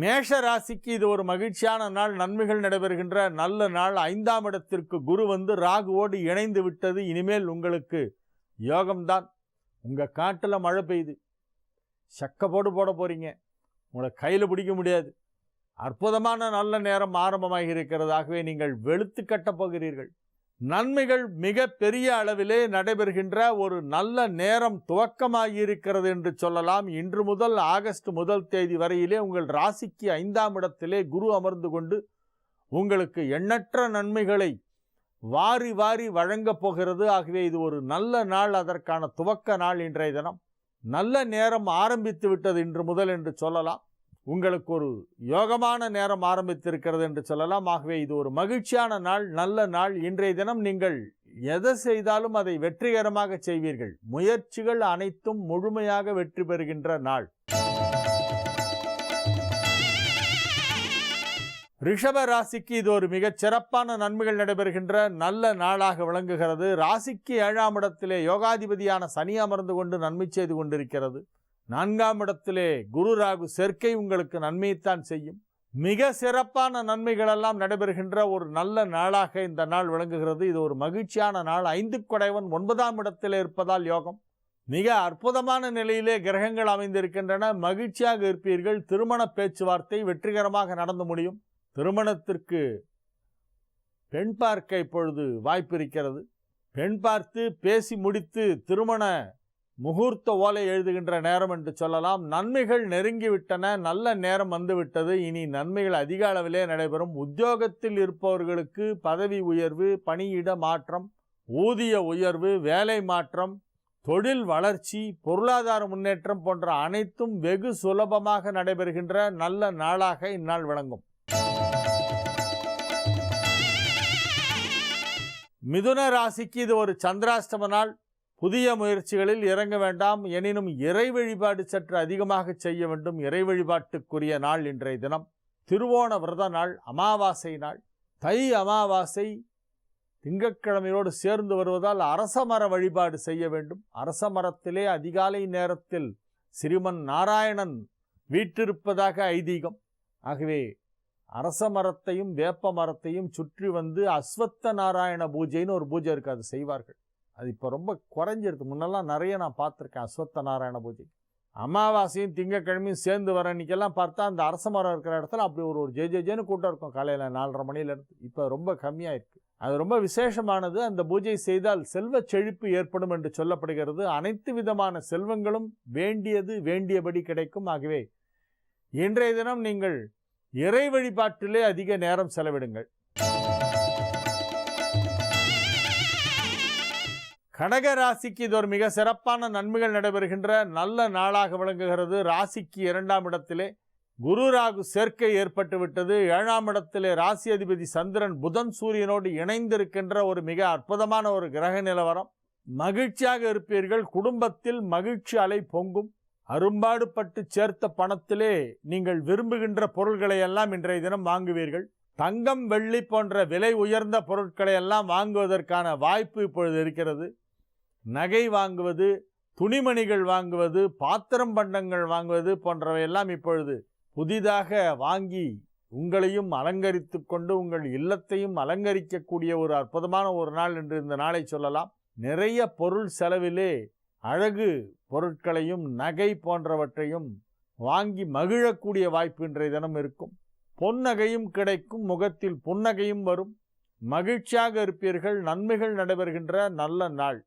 மேஷ ராசிக்கு இது ஒரு மகிழ்ச்சியான நாள், நன்மைகள் நடைபெறுகின்ற நல்ல நாள். 5ஆம் இடத்திற்கு குரு வந்து ராகுவோடு இணைந்து விட்டது. இனிமேல் உங்களுக்கு யோகம்தான். உங்கள் காட்டில் மழை பெய்யுது, சக்க போட போகிறீங்க, உங்களை கையில் பிடிக்க முடியாது. அற்புதமான நல்ல நேரம் ஆரம்பமாகி இருக்கிறது. ஆகவே நீங்கள் வெளுத்து கட்டப் போகிறீர்கள். நன்மைகள் மிக பெரிய அளவிலே நடைபெறுகின்ற ஒரு நல்ல நேரம் துவக்கமாகியிருக்கிறது என்று சொல்லலாம். இன்று முதல் ஆகஸ்ட் 1 தேதி வரையிலே உங்கள் ராசிக்கு 5ஆம் இடத்திலே குரு அமர்ந்து கொண்டு உங்களுக்கு எண்ணற்ற நன்மைகளை வாரி வாரி வழங்கப் போகிறது. ஆகவே இது ஒரு நல்ல நாள், அதற்கான துவக்க நாள் இன்றைய தினம். நல்ல நேரம் ஆரம்பித்து விட்டது இன்று முதல் என்று சொல்லலாம். உங்களுக்கு ஒரு யோகமான நேரம் ஆரம்பித்திருக்கிறது என்று சொல்லலாம். ஆகவே இது ஒரு மகிழ்ச்சியான நாள், நல்ல நாள். இன்றைய தினம் நீங்கள் எதை செய்தாலும் அதை வெற்றிகரமாக செய்வீர்கள். முயற்சிகள் அனைத்தும் முழுமையாக வெற்றி பெறுகின்ற நாள். ரிஷப ராசிக்கு இது ஒரு மிகச் சிறப்பான நன்மைகள் நடைபெறுகின்ற நல்ல நாளாக விளங்குகிறது. ராசிக்கு 7ஆம் இடத்திலே யோகாதிபதியான சனி அமர்ந்து கொண்டு நன்மை செய்து கொண்டிருக்கிறது. 4ஆம் இடத்திலே குரு ராகு சேர்க்கை உங்களுக்கு நன்மையைத்தான் செய்யும். மிக சிறப்பான நன்மைகளெல்லாம் நடைபெறுகின்ற ஒரு நல்ல நாளாக இந்த நாள் விளங்குகிறது. இது ஒரு மகிழ்ச்சியான நாள். 5 குடைவன் 9ஆம் இடத்திலே இருப்பதால் யோகம். மிக அற்புதமான நிலையிலே கிரகங்கள் அமைந்திருக்கின்றன. மகிழ்ச்சியாக இருப்பீர்கள். திருமண பேச்சுவார்த்தை வெற்றிகரமாக நடந்து முடியும். திருமணத்திற்கு பெண் பார்க்க இப்பொழுது வாய்ப்பு இருக்கிறது. பெண் பார்த்து பேசி முடித்து திருமண முகூர்த்த ஓலை எழுதுகின்ற நேரம் என்று சொல்லலாம். நன்மைகள் நெருங்கிவிட்டன, நல்ல நேரம் வந்துவிட்டது. இனி நன்மைகள் அதிக அளவிலே நடைபெறும். உத்தியோகத்தில் இருப்பவர்களுக்கு பதவி உயர்வு, பணியிட மாற்றம், ஊதிய உயர்வு, வேலை மாற்றம், தொழில் வளர்ச்சி, பொருளாதார முன்னேற்றம் போன்ற அனைத்தும் வெகு சுலபமாக நடைபெறுகின்ற நல்ல நாளாக இந்நாள் விளங்கும். மிதுன ராசிக்கு இது ஒரு சந்திராஷ்டம நாள். புதிய முயற்சிகளில் இறங்க வேண்டாம். எனினும் இறை வழிபாடு சற்று அதிகமாக செய்ய வேண்டும். இறை வழிபாட்டுக்குரிய நாள் இன்றைய தினம். திருவோண விரத நாள், அமாவாசை நாள். தை அமாவாசை திங்கட்கிழமையோடு சேர்ந்து வருவதால் அரசமர வழிபாடு செய்ய வேண்டும். அரச மரத்திலே அதிகாலை நேரத்தில் ஸ்ரீமன் நாராயணன் வீற்றிருப்பதாக ஐதீகம். ஆகவே அரச மரத்தையும் வேப்ப மரத்தையும் சுற்றி வந்து அஸ்வத்த நாராயண பூஜைன்னு ஒரு பூஜை இருக்குது, அது செய்வார்கள். அது இப்போ ரொம்ப குறைஞ்சிருக்கு. முன்னெல்லாம் நிறைய நான் பார்த்துருக்கேன் அஸ்வத்த நாராயண பூஜை. அமாவாசையும் திங்கக்கிழமையும் சேர்ந்து வர அன்றைக்கெல்லாம் பார்த்தா அந்த அரச மரம் இருக்கிற இடத்துல அப்படி ஒரு ஜேன்னு கூட்டம் இருக்கும் காலையில் 4:30 மணிலேருந்து. இப்போ ரொம்ப கம்மியாக இருக்குது. அது ரொம்ப விசேஷமானது. அந்த பூஜை செய்தால் செல்வ செழிப்பு ஏற்படும் என்று சொல்லப்படுகிறது. அனைத்து விதமான செல்வங்களும் வேண்டியபடி கிடைக்கும். ஆகவே இன்றைய தினம் நீங்கள் இறை வழிபாட்டிலே அதிக நேரம் செலவிடுங்கள். கடக ராசிக்கு இது ஒரு மிக சிறப்பான நன்மைகள் நடைபெறுகின்ற நல்ல நாளாக விளங்குகிறது. ராசிக்கு 2ஆம் இடத்திலே குரு ராகு சேர்க்கை ஏற்பட்டு விட்டது. 7ஆம் இடத்திலே ராசி அதிபதி சந்திரன் புதன் சூரியனோடு இணைந்திருக்கின்ற ஒரு மிக அற்புதமான ஒரு கிரக நிலவரம். மகிழ்ச்சியாக இருப்பீர்கள். குடும்பத்தில் மகிழ்ச்சி அலை பொங்கும். அரும்பாடுபட்டு சேர்த்த பணத்திலே நீங்கள் விரும்புகின்ற பொருள்களை எல்லாம் இன்றைய தினம் வாங்குவீர்கள். தங்கம், வெள்ளி போன்ற விலை உயர்ந்த பொருட்களை எல்லாம் வாங்குவதற்கான வாய்ப்பு இப்பொழுது இருக்கிறது. நகை வாங்குவது, துணிமணிகள் வாங்குவது, பாத்திரம் பண்டங்கள் வாங்குவது போன்றவையெல்லாம் இப்பொழுது புதிதாக வாங்கி உங்களையும் அலங்கரித்து கொண்டு உங்கள் இல்லத்தையும் அலங்கரிக்கக்கூடிய ஒரு அற்புதமான ஒரு நாள் என்று இந்த நாளை சொல்லலாம். நிறைய பொருள் செலவிலே அழகு பொருட்களையும் நகை போன்றவற்றையும் வாங்கி மகிழக்கூடிய வாய்ப்பு இன்றைய தினம் இருக்கும். பொன்னகையும் கிடைக்கும், முகத்தில் புன்னகையும் வரும். மகிழ்ச்சியாக இருப்பீர்கள். நன்மைகள் நடைபெறுகின்ற நல்ல நாள்.